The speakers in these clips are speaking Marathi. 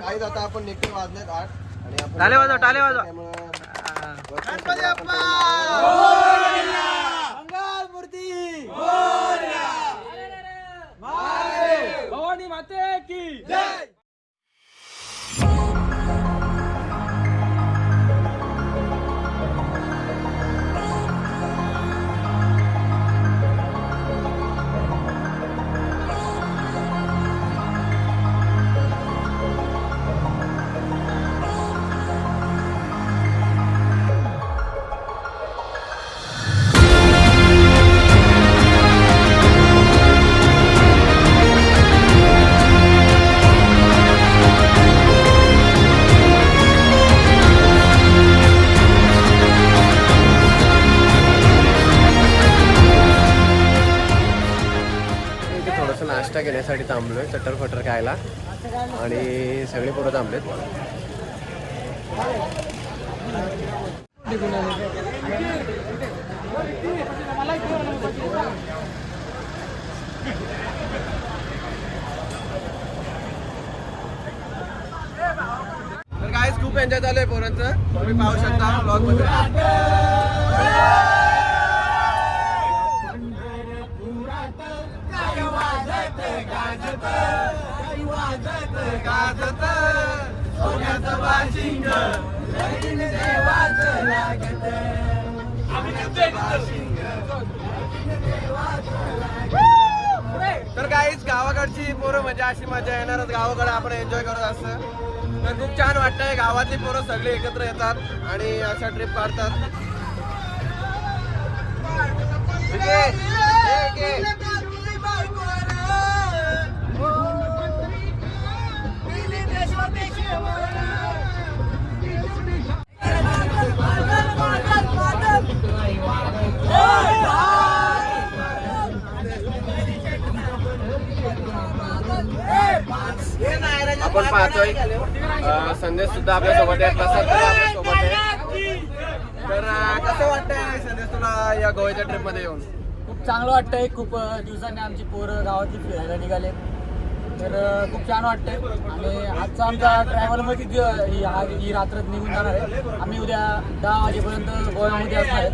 काही आता आपण निघतो वाजलेत 8 आणि आपण टाळे वाजवा टाळे वाजवा. गणपती बाप्पा मंगलमूर्ती भवानी माते की जय. नाश्ता घेण्यासाठी थांबलोय, चटर फटर खायला आणि सगळे पोरं थांबलेत. तर गाईज खूप एन्जॉय झालंय पोरांचं, तुम्ही पाहू शकता ब्लॉग मध्ये. तर गाईज गावाकडची पोरं म्हणजे अशी मजा येणारच, गावाकडे आपण एन्जॉय करत असतं. तर खूप छान वाटतंय, गावातली पोरं सगळे एकत्र येतात आणि अशा ट्रिप काढतात. आपण पाहतोय संदेश सुद्धा आपल्या सोबत आहे, प्रसाद आपल्या सोबत आहे. तर कसं वाटतंय संदेश तुला या गोव्याच्या ट्रिप मध्ये येऊन? खूप चांगलं वाटतंय. खूप दिवसांनी आमची पोरं गावातली फिरायला निघाले, तर खूप छान वाटतंय. आणि आजचा आमचा ट्रॅव्हलमध्ये ही रात्र निघून जाणार आहे. आम्ही उद्या 10 वाजेपर्यंत गोव्यामध्ये असणार आहे.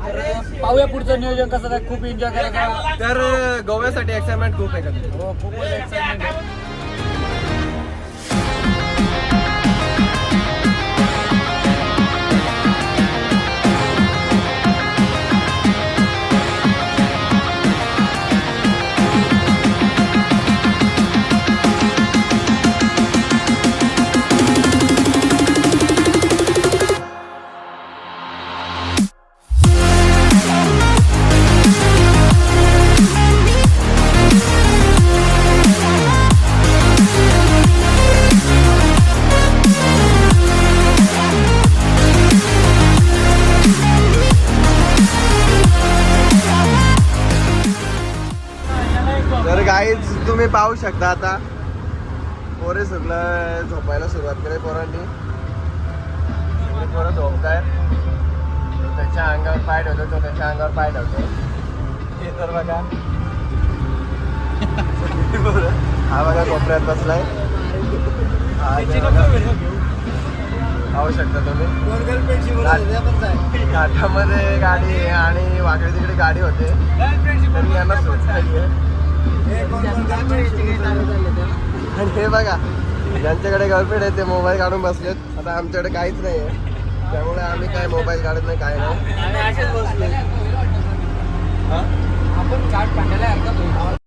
तर पाहूया पुढचं नियोजन कसं काय. खूप एन्जॉय करायचं. तर गोव्यासाठी एक्साइटमेंट खूप आहे का? हो, खूपच एक्साइटमेंट आहे. तुम्ही पाहू शकता आता पोरे सगळं झोपायला सुरुवात केली. पोरांनी पोरं झोपताय, त्याच्या अंगावर पाय ठेवतो, तो त्याच्या अंगावर पाय ठेवतो. हे तर बघा, हा बघा कोपऱ्यात बसलाय. पाहू शकता तुम्ही, घाटामध्ये गाडी आहे आणि वाकडे तिकडे गाडी होते, तर यांना सुचते. आणि हे बघा, ज्यांच्याकडे गर्लफ्रेंड आहे ते मोबाईल काढून बसलेत. आता आमच्याकडे काहीच नाही आहे, त्यामुळे आम्ही काय मोबाईल काढत नाही, काय नाही. आपण चाट काढायला हरकत होईल.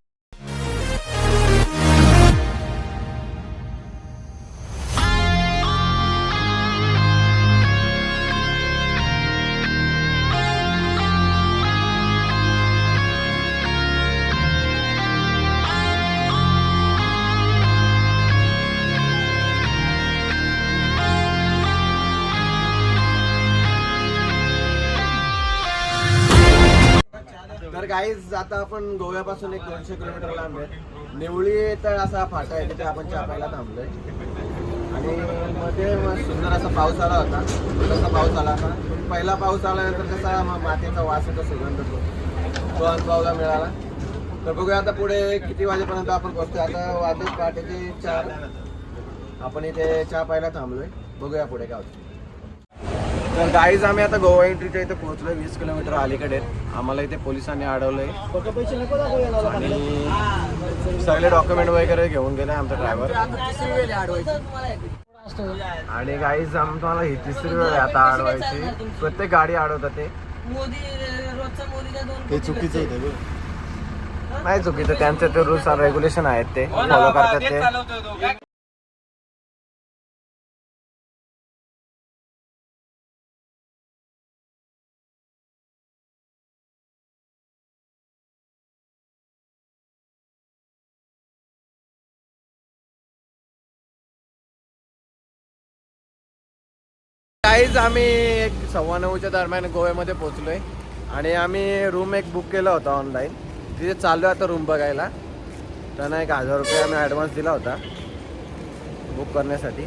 तर गाईज आता आपण गोव्यापासून एक 200 किलोमीटर लांब आहे. नेवळी तर असा फाटा आहे, तिथे आपण चहा प्यायला थांबलोय. आणि मध्ये सुंदर असा पाऊस आला होता, तसा पाऊस आला होता. पहिला पाऊस आल्यानंतर कसा मातीचा वास होता, सुगंध तो अनुभवायला मिळाला. तर बघूया आता पुढे किती वाजेपर्यंत आपण पोहोचतो. आता वाजले पहाटेचे 4. आपण इथे चहा प्यायला थांबलोय, बघूया पुढे काय होतं. तर गाईज आम्ही आता गोवा एंट्रीच्या इथे पोहोचलोय. 20 किलोमीटर अलीकडे. आम्हाला इथे पोलिसांनी अडवलंय आणि सगळे डॉक्युमेंट वगैरे घेऊन गेले आमचा ड्रायव्हर. आणि गाईज आम्हाला ही तिसरी वेळ आहे आता अडवायची. प्रत्येक गाडी अडवतात ते. हे चुकीचं होतं. नाही चुकीचं, त्यांचे ते रूल्स आणि रेग्युलेशन आहेत ते फॉलो करतात ते. काहीच आम्ही 9:15च्या दरम्यान गोव्यामध्ये पोहोचलोय आणि आम्ही रूम एक बुक केला होता ऑनलाईन. तिथे चाललो आता रूम बघायला. त्यांना 1000 रुपये आम्ही ॲडव्हान्स दिला होता बुक करण्यासाठी.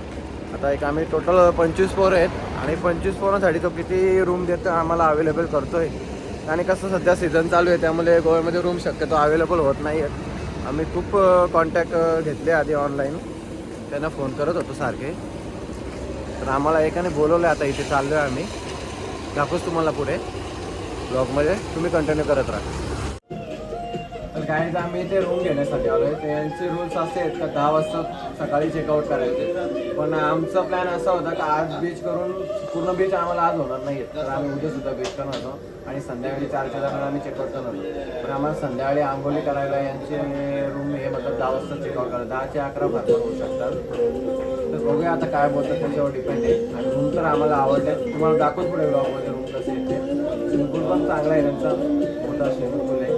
आता एक आम्ही टोटल 25 पोरं आहेत आणि 25 पोरांसाठी तो किती रूम देतो आम्हाला अवेलेबल करतोय. आणि कसं सध्या सीझन चालू आहे त्यामुळे गोव्यामध्ये रूम शक्यतो अवेलेबल होत नाही आहेत. आम्ही खूप कॉन्टॅक्ट घेतले आधी ऑनलाईन, त्यांना फोन करत होतो सारखे. तर आम्हाला एकाने बोलवलं. आता इथे चाललो आहे आम्ही. दाखवूच तुम्हाला पुढे ब्लॉगमध्ये, तुम्ही कंटिन्यू करत राहा. तर काय आम्ही इथे रूम घेण्यासाठी आलो आहे. त्यांचे रूल्स असे आहेत का 10 वाजता सकाळी चेकआउट करायचे. पण आमचा प्लॅन असा होता की आज बीच करून पूर्ण बीच आम्हाला आज होणार नाही आहे. तर आम्ही उद्या सुद्धा बीच करणार होतो आणि संध्याकाळी 4च्या दरम्यान आम्ही चेकआउट करणार होतो. पण आम्हाला संध्याकाळी आंघोळी करायला यांचे रूम हे मतलब 10 वाजता चेकआउट करा. 10 ते 11 फार होऊ शकतात. तर बघूया आता काय बोलतात, त्याच्यावर डिपेंड आहे. आणि रूम तर आम्हाला आवडले. तुम्हाला दाखवत पुढे ब्लॉगमध्ये रूम कसे येते. स्विमिंग पूल पण चांगला आहे त्यांचा, मोठा स्विमिंग पूल आहे.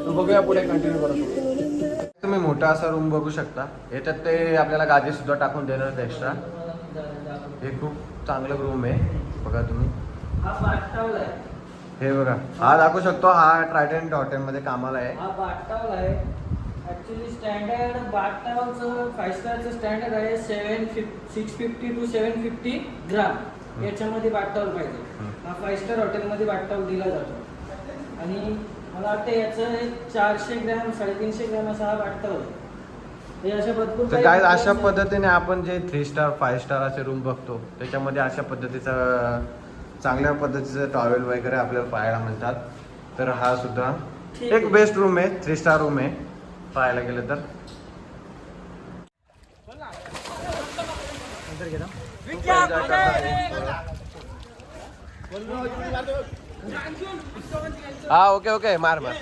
तर बघूया पुढे कंटिन्यू करत. तुम्ही मोठा असा रूम बघू शकता. याच्यात ते आपल्याला गादी सुद्धा टाकून देणार आहेत एक्स्ट्रा. हे खूप चांगलं रूम आहे बघा तुम्ही. हे बघा, हा दाखवू शकतो. हा ट्रायडंट हॉटेलमध्ये कामाला आहे. हा बाथटब आहे. ऍक्च्युली स्टँडर्ड बाथटबचं 5 स्टारचं स्टँडर्ड आहे 650 to 750 ग्राम. याच्यामध्ये बाथटब पाहिजे. हा 5 स्टार हॉटेलमध्ये बाथटब दिला जातो. आणि मला वाटतं याचं 400 ग्रॅम 350 ग्रॅम असा हा बाथटब आहे. हे अशा भरपूर तर काय अशा पद्धतीने आपण जे 3 स्टार 5 स्टार असे रूम बघतो त्याच्यामध्ये अशा पद्धतीचं चांगल्या पद्धतीचं टॉवेल वगैरे आपल्याला पाहायला मिळतात. तर हा सुद्धा एक बेस्ट रूम आहे, 3 स्टार रूम आहे पाहायला गेलं तर. हा ओके ओके मार मार.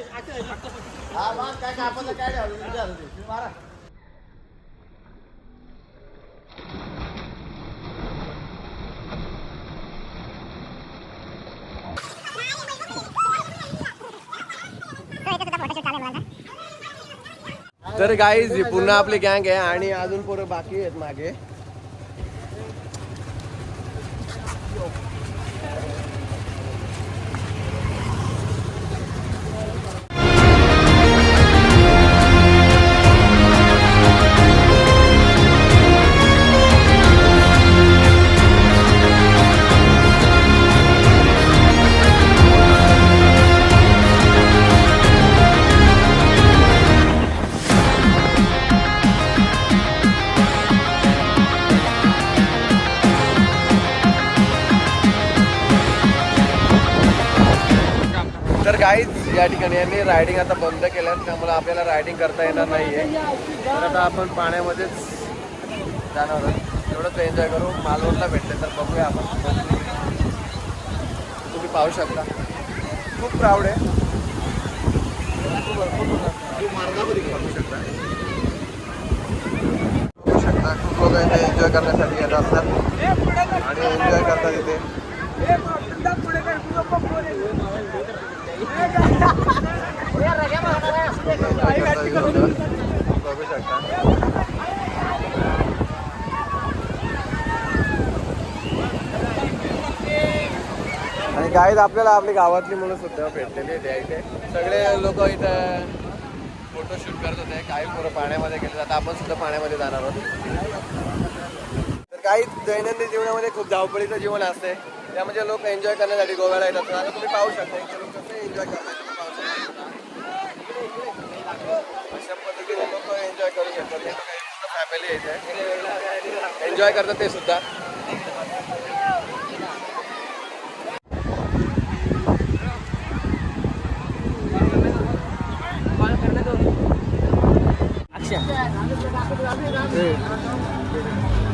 तर गाईज ही पुन्हा आपली गँग आहे आणि अजून पोरं बाकी आहेत मागे. तर गाईज या ठिकाणी यांनी रायडिंग आता बंद केल्यात, त्यामुळे आपल्याला रायडिंग करता येणार नाहीये. तर आता आपण पाण्यामध्येच जाणार आहोत. एवढंच एन्जॉय करू. मालवणला भेटले तर बघूया आपण. तुम्ही पाहू शकता खूप प्राऊड आहे. बघू शकता खूप लोक इथे एन्जॉय करण्यासाठी येत असतात आणि एन्जॉय करतात इथे. बघू शकता. आणि गाईज आपल्याला आपली गावातली मुलं सुद्धा भेटलेली आहे इथे. सगळे लोक इथं फोटोशूट करत होते. काही पोरं पाण्यामध्ये गेले. आता आपण सुद्धा पाण्यामध्ये जाणार आहोत. तर काही दैनंदिन जीवनामध्ये खूप धावपळीचं जीवन असते, त्यामध्ये लोक एन्जॉय करण्यासाठी गोव्याला येतात. आता तुम्ही पाहू शकता इथे लोक कसे एन्जॉय करतात. अशा पद्धतीने लोक एन्जॉय करू शकतात. फॅमिली इथे एन्जॉय करतात ते सुद्धा.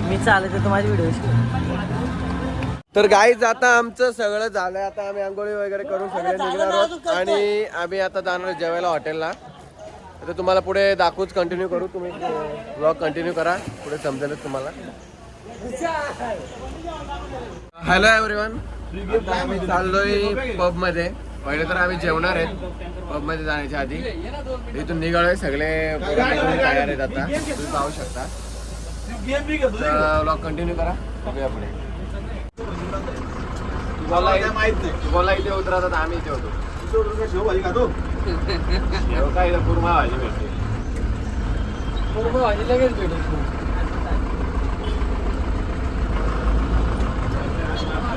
मी चालत माझी व्हिडिओ. तर गाईज आता आमचं सगळं झालंय. आता आम्ही आंघोळी वगैरे करून सगळे निघणार आहोत आणि आम्ही आता जाणार जेवायला हॉटेलला. तर तुम्हाला पुढे दाखवूच कंटिन्यू करू. तुम्ही ब्लॉग कंटिन्यू करा, पुढे समजेलच तुम्हाला. हॅलो एव्हरीवन, आता आम्ही चाललोय पब मध्ये. पहिले तर आम्ही जेवणार आहेत पब मध्ये जाण्याच्या आधी. इथून निघालोय सगळे तयार आहेत. आता तुम्ही पाहू शकता. ब्लॉग कंटिन्यू करा, बघूया पुढे. बोला इथे उतरतात, आम्ही इथे होतो. शेवभाजी खातो काय कुर्मा भाजी भेटते. पूर्ण भाजी लगेच भेटेल.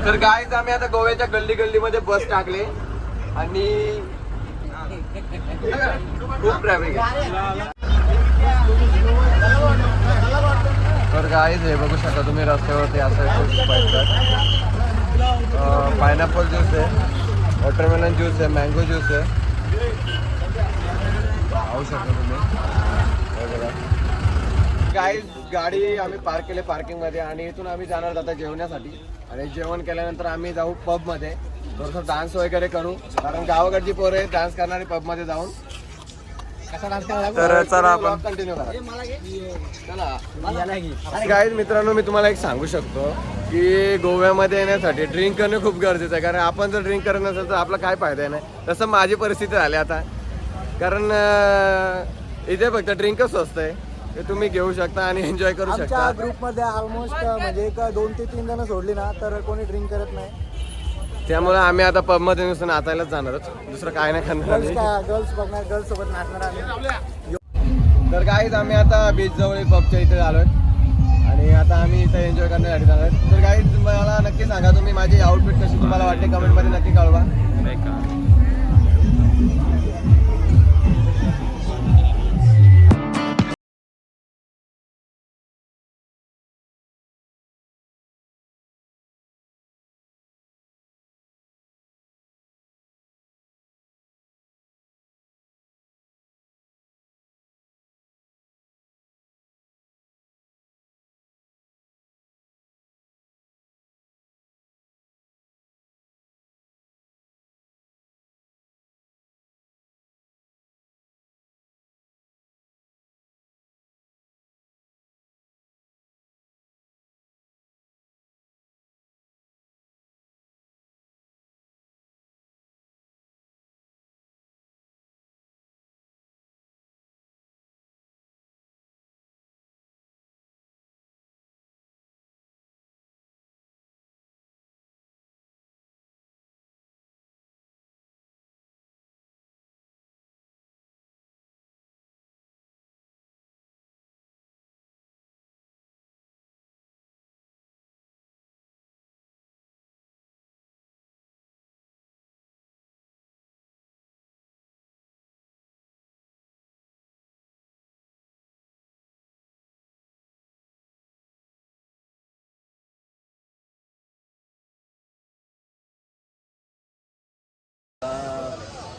तर गाईज आम्ही आता गोव्याच्या गल्ली गल्लीमध्ये बस टाकले आणि खूप ट्रॅफिक आहे. तर गाईज हे बघू शकता तुम्ही रस्त्यावरती असं पायनॅपल ज्यूस आहे, वॉटरमेलन ज्यूस आहे, मँगो ज्यूस आहे. पाहू शकता तुम्ही. गाईज गाडी आम्ही पार्क केली पार्किंग मध्ये आणि इथून आम्ही जाणार आता जेवण्यासाठी. आणि जेवण केल्यानंतर आम्ही जाऊ पब मध्ये, थोडंसं डान्स वगैरे करू. कारण गावाकडची पोरं डान्स करणारी पब मध्ये जाऊन. तर चला आपण कंटिन्यू करा. गाईज मित्रांनो, मी तुम्हाला एक सांगू शकतो की गोव्यामध्ये येण्यासाठी ड्रिंक करणं खूप गरजेचं आहे. कारण आपण जर ड्रिंक करत नसेल तर आपला काय फायदा नाही. तसं माझी परिस्थिती झाली आता. कारण इथे फक्त ड्रिंकच स्वस्त आहे, ते तुम्ही घेऊ शकता आणि एन्जॉय करू शकता. आमच्या ग्रुपमध्ये ऑलमोस्ट म्हणजे एक 2 ते 3 जण सोडली ना तर कोणी ड्रिंक करत नाही. त्यामुळे आम्ही आता पब मध्ये नुसतं नाचायलाच जाणारच, दुसरं काय नाही करणार. गर्ल्स बघणार, गर्ल्स सोबत नाचणार आम्ही. तर गाईज आम्ही आता बीच जवळ पबच्या इथे आलोय आणि आता आम्ही इथे एन्जॉय करण्यासाठी जाणार आहेत. तर गाईज मला नक्की सांगा तुम्ही माझी आउटफिट कशी तुम्हाला वाटते, कमेंट मध्ये नक्की कळवा.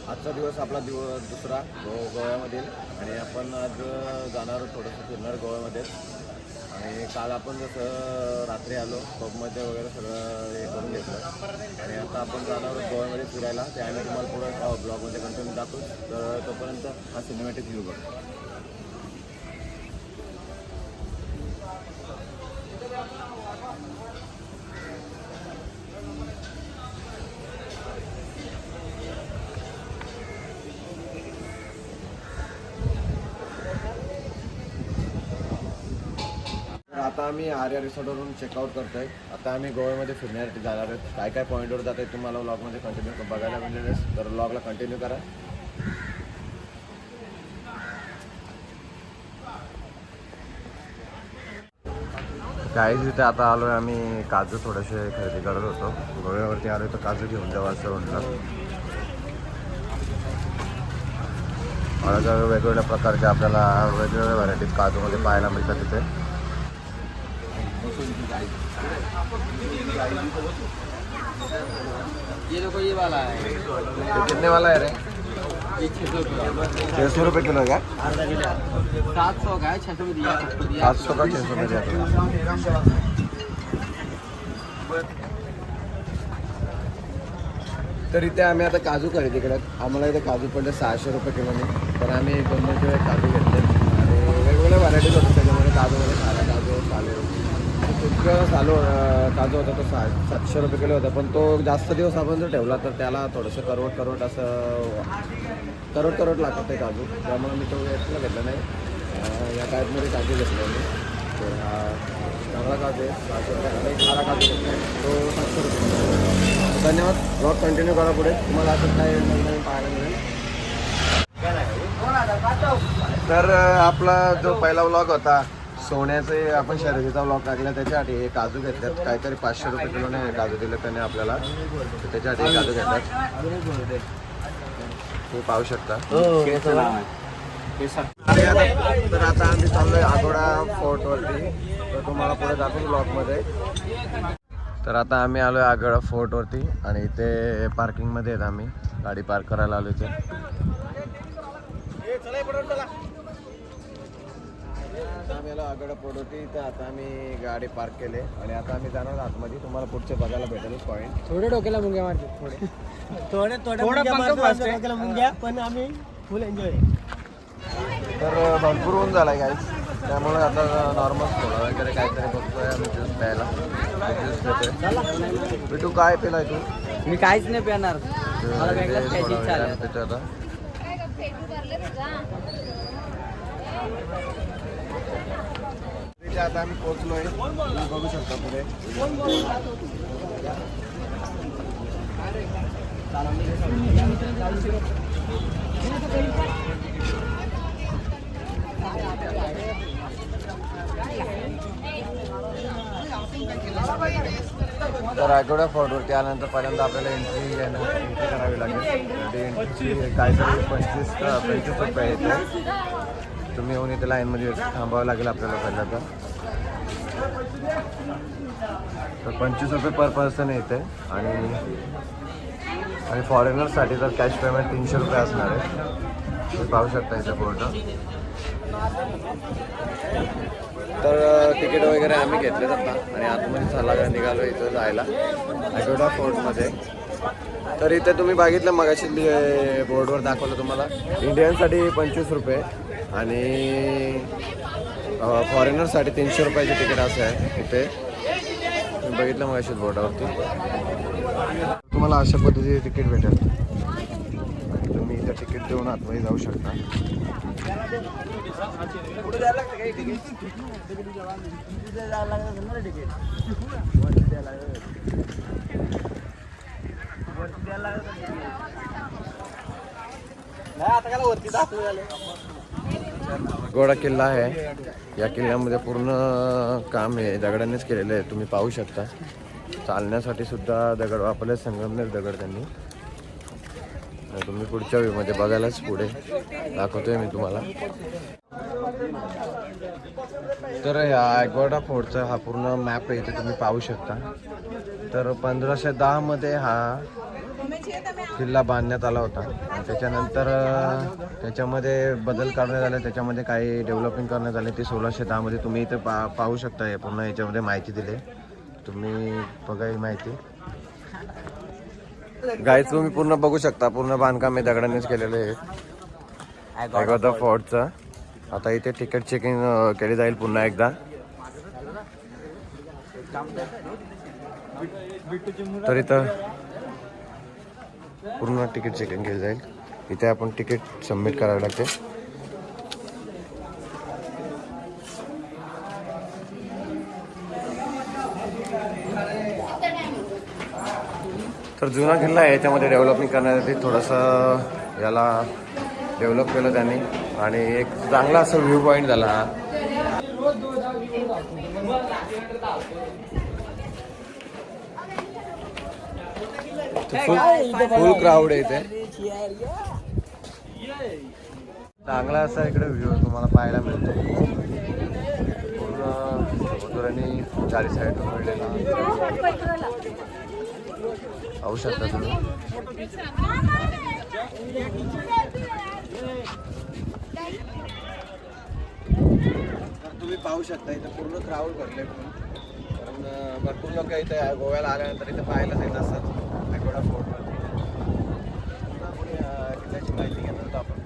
आजचा दिवस आपला दुसरा गोव्यामधील आणि आपण आज जाणार थोडंसं फिरणार गोव्यामध्ये. आणि काल आपण जसं रात्री आलो पबमध्ये वगैरे सगळं हे करून घेतलं आणि आता आपण जाणार गोव्यामध्ये फिरायला. ते आम्ही तुम्हाला पुढं ब्लॉगमध्ये कंटिन्यू दाखवू. तर तोपर्यंत हा सिनेमॅटिक व्ह्यू बघा. आता आम्ही आर्या रिसॉर्टवरून चेकआउट करतोय. आता आम्ही गोव्यामध्ये फिरण्यासाठी जाणार आहेत. काय काय पॉईंटवर जात आहे तुम्हाला व्लॉगमध्ये कंटिन्यू बघायला मिळेल. तर व्लॉगला कंटिन्यू करा. काही तिथे आता आलोय आम्ही काजू थोडेसे खरेदी करत होतो. गोव्यावरती आलोय तर काजू घेऊन जावं असं म्हटलं. वेगवेगळ्या प्रकारचे आपल्याला वेगवेगळ्या व्हरायटीज काजूमध्ये पाहायला मिळतात तिथे. ये देखो ये वाला है, ये कितने वाला है रे? ये 600 600 रुपये किलो है क्या? 700 का है, 600 में दिया, 700 का 600 में दिया तर इथे आम्ही आता काजू खरेदी करत. आम्हाला इथे काजू पडले 600 रुपये किलोने. तर आम्ही 2 किलो काजू घेतले आणि वेगवेगळ्या व्हरायटीज होतात त्याच्यामध्ये. काजूमध्ये खारा काजू, सालो इतकं सालो काजू होता तो 700 रुपये किलो होता. पण तो जास्त दिवस आपण जर ठेवला तर त्याला थोडंसं करवट असं करवट लागतं ते काजू. त्यामुळे मी तो यातला घेतला नाही. या टाईपमध्ये काजू घेतला मी. तर हा चांगला काजू आहे 600 रुपये आणि खारा काजू घेतला तो 700 रुपये. धन्यवाद. ब्लॉग कंटिन्यू करा पुढे, तुम्हाला असं काय नवीन पाहायला मिळेल. तर आपला जो पहिला व्लॉग होता सोन्याचे, आपण शर्यतीचा व्लॉग टाकला त्याच्यासाठी हे काजू घेतल्यात. काहीतरी 500 रुपये किलोने काजू दिले त्याने आपल्याला. त्याच्यासाठी काजू घेतल्यात तुम्ही पाहू शकता. तर आता आम्ही चाललोय आगोडा फोर्टवरती. तर तुम्हाला पुढे दाखवू ब्लॉगमध्ये. तर आता आम्ही आलो आहे आगोडा फोर्टवरती आणि इथे पार्किंगमध्ये आहेत. आम्ही गाडी पार्क करायला आलो इथे. आम्ही आलो आगोडा फोर्टवरती. तर आता आम्ही गाडी पार्क केले आणि आता आम्ही जाणार आतमध्ये. तुम्हाला पुढचे बघायला भेटेल पॉईंट. थोडे डोक्याला मुंग्या मारते, थोडे डोक्याला मुंग्या, पण आम्ही फुल एन्जॉय. तर भरपूर ऊन झाला आहे गाईस, त्यामुळे आता नॉर्मल थोडा वगैरे काहीतरी बघतोय आम्ही ज्यूस प्यायला. ज्यूस पितोय. पिटू काय पिलाय तू? मी काहीच नाही पिणार, मला वेगळंच प्यायची इच्छा आहे. पितो आता. आता आम्ही पोहोचलोय, तुम्ही बघू शकता पुढे. तर आगोडा फोर्टवरती आल्यानंतर पहिल्यांदा आपल्याला एंट्री करावी लागेल. एंट्रीची काहीतरी 25 रुपये येते. तुम्ही येऊन इथे लाईनमध्ये थांबावं लागेल आपल्याला पहिल्यांदा. तर 25 रुपये पर पर्सन येते आणि फॉरेनर्ससाठी तर कॅश पेमेंट 300 रुपये असणार आहे. तुम्ही पाहू शकता इथे बोर्ड. तर तिकीट वगैरे आम्ही घेतले आता आणि आतमध्ये चालला निघालो इथं जायला आगोडा फोर्टमध्ये. तर इथे तुम्ही बघितलं मगाशी बोर्डवर दाखवलं तुम्हाला. इंडियनसाठी 25 रुपये आणि फॉरेनरसाठी 300 रुपयाचे तिकीट असं आहे इथे. तुम्ही बघितलं मगाशी बोर्डावरती. तुम्हाला अशा पद्धतीचे तिकीट भेटेल. तुम्ही इथं तिकीट देऊन आतमध्ये जाऊ शकता. गोडा किल्ला आहे. या किल्ल्यामध्ये पूर्ण काम हे दगडांनीच केलेलं आहे. तुम्ही पाहू शकता. चालण्यासाठी सुद्धा दगड वापरले, संगमनेर दगड त्यांनी. तुम्ही पुढच्या व्ह्यूमध्ये बघायलाच पुढे दाखवतोय मी तुम्हाला. तर ह्या आगोडा फोर्टचा हा पूर्ण मॅप आहे इथे तुम्ही पाहू शकता. तर 1510 मध्ये हा किल्ला बांधण्यात आला होता. त्याच्यानंतर त्याच्यामध्ये बदल करण्यात आले, त्याच्यामध्ये काही डेव्हलपिंग करण्यात आले. ते 1610 मध्ये तुम्ही इथे पाहू शकता. हे पूर्ण याच्यामध्ये माहिती दिली. तुम्ही बघा ही माहिती. गाईच तुम्ही पूर्ण बघू शकता. पूर्ण बांधकाम हे दगडांनीच केलेलं आहे आगोडा फोर्टचं. आता इथे तिकीट चेकिंग केली जाईल पुन्हा एकदा. तर इथं पूर्ण तिकीट चेकिंग केली जाईल. इथे आपण तिकीट सबमिट करावे लागते. तर जुना किल्ला आहे, याच्यामध्ये डेव्हलपिंग करण्यासाठी थोडंसं याला डेव्हलप केलं त्यांनी आणि एक चांगला असं व्ह्यू पॉईंट झाला हा. फुल क्राऊड आहे इथे. चांगला असा इकडे व्ह्यू तुम्हाला पाहायला मिळतो. पूर्ण समुद्राने चारी साईड मिळलेला पाहू शकता तुम्ही. तर तुम्ही पाहू शकता इथं पूर्ण क्राऊड भरले, कारण भरपूर लोक इथे गोव्याला आल्यानंतर इथे पाहायलाच येत असतात अॅग्रोडा फोर्टवरती. किल्ल्याची माहिती घेणार होतो आपण.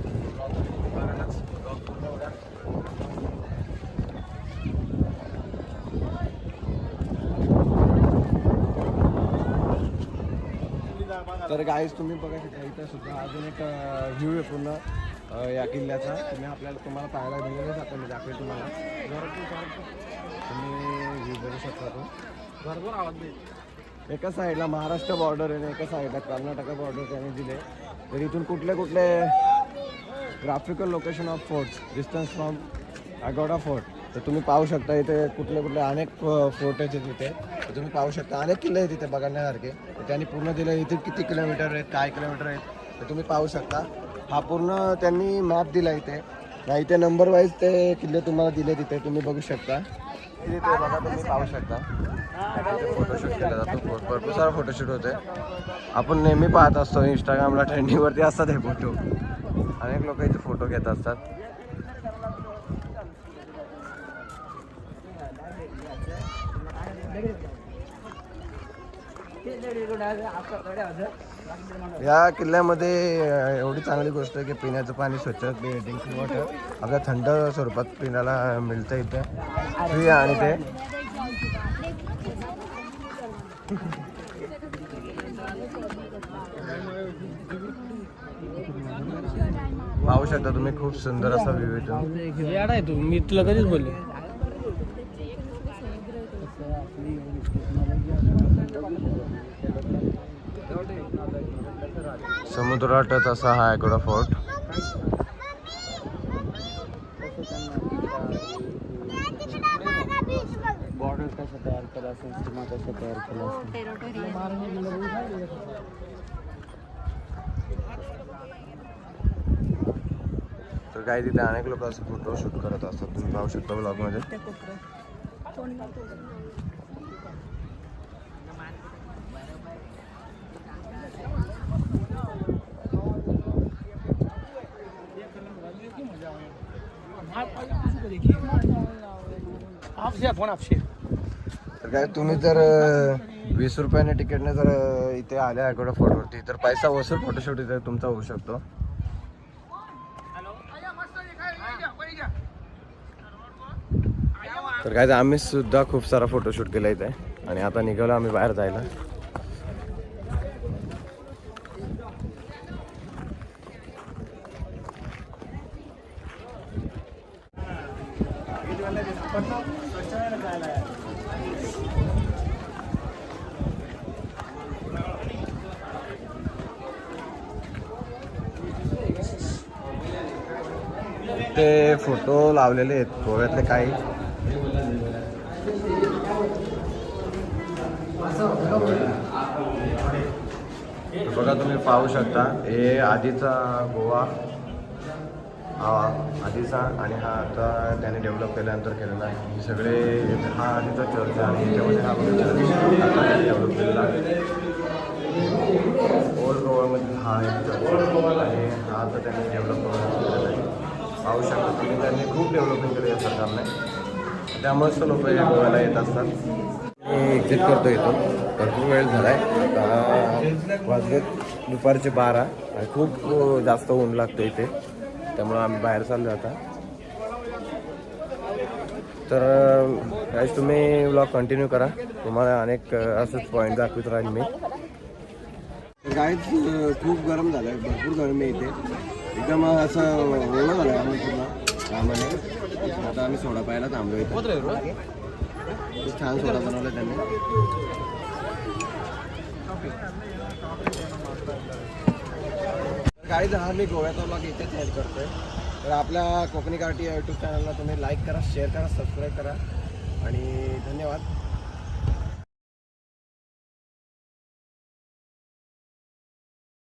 तर गाईज तुम्ही बघा शकता इथं सुद्धा अजून एक व्ह्यू आहे पूर्ण या किल्ल्याचा. तुम्हाला पाहायला मिळेलच, आता मी दाखवेल तुम्हाला. तुम्ही व्ह्यू बघू शकता तो. भरपूर आवाज एका साईडला महाराष्ट्र बॉर्डर आहे आणि एका साईडला कर्नाटक बॉर्डर त्याने दिले. तर इथून कुठले कुठले graphical location of forts distance from Agroda fort. तर तुम्ही पाहू शकता इथे कुठले कुठले अनेक फोर्ट आहेत तिथे. तर तुम्ही पाहू शकता अनेक किल्ले आहेत तिथे बघण्यासारखे. त्यांनी पूर्ण दिले इथे किती किलोमीटर आहेत, काय किलोमीटर आहेत. तर तुम्ही पाहू शकता हा पूर्ण त्यांनी मॅप दिला इथे. नाही इथे नंबर वाईज ते किल्ले तुम्हाला दिले तिथे तुम्ही बघू शकता. इथे बघा तुम्ही पाहू शकता फोटोशूट केला जातो. भरपूर सारा फोटोशूट होते. आपण नेहमी पाहत असतो इंस्टाग्रामला ट्रेंडिंगवरती असतात हे फोटो. अनेक लोक इथे फोटो घेत असतात. या किल्ल्यामध्ये एवढी चांगली गोष्ट आहे की पिण्याचं पाणी स्वच्छ, ड्रिंकिंग वॉटर आपल्या थंड स्वरूपात पिण्याला मिळतं इथे फ्री. आणि ते पाहू शकता तुम्ही खूप सुंदर असा व्ह्यू येतो. मी तुला कधीच बोलले. समुद्रातच असा हा अॅग्रोडा फोर्ट. बॉर्डर कसं तयार केलं असेल, सीमा कसं तयार केलं असेल. तर काही तिथे अनेक लोक असं फोटो शूट करत असतात. तुम्ही पाहू शकता ब्लॉगमध्ये. तर काय तुम्ही जर 20 रुपयाने तिकीटने जर इथे आल्या अॅग्रोडा फोर्टवरती तर पैसा वसूल फोटोशूट इथे तुमचा होऊ शकतो. तर काय आम्ही सुद्धा खूप सारा फोटोशूट केला इथे आणि आता निघालो आम्ही बाहेर जायला. ते फोटो लावलेले आहेत गोव्यातले काही. बघा तुम्ही पाहू शकता हे आधीचा गोवा, हा आधीचा आणि हा आता त्याने डेव्हलप केल्यानंतर केलेला आहे. हे सगळे हा आधीचा चर्च आणि याच्यामध्ये हा चर्च आता त्याने डेव्हलप केलेला आहे. ओल्ड गोवामधील हा एक चर्च आणि हा आता त्याने डेव्हलप केलेला आहे. पाहू शकता तुम्ही त्यांनी खूप डेव्हलपमेंट केलं या सरकारने. त्यामुळेच लोक या गोव्याला येत असतात. मी एक्झिट करतो इथून. भरपूर वेळ झाला आहे. आता वाजले दुपारचे 12 आणि खूप जास्त ऊन लागतं इथे. त्यामुळं आम्ही बाहेर चाललो आता. तर गाईज तुम्ही व्लॉग कंटिन्यू करा. तुम्हाला अनेक असंच पॉईंट दाखवत राहील मी. गाईज खूप गरम झालं आहे, भरपूर गरमी आहे इथे. एकदम असं ओलं झालं आहे आम्ही पूर्ण त्यामुळे. आता आम्ही सोडा प्यायला थांबलो इथे. खूप छान सोडा बनवला त्यांनी. गाईज हा मी गोव्याचा ब्लॉग इथेच एंड करतोय. तर आपल्या कोकणी कार्टी यूट्यूब चॅनलला तुम्ही लाईक करा, शेअर करा, सबस्क्राईब करा आणि धन्यवाद.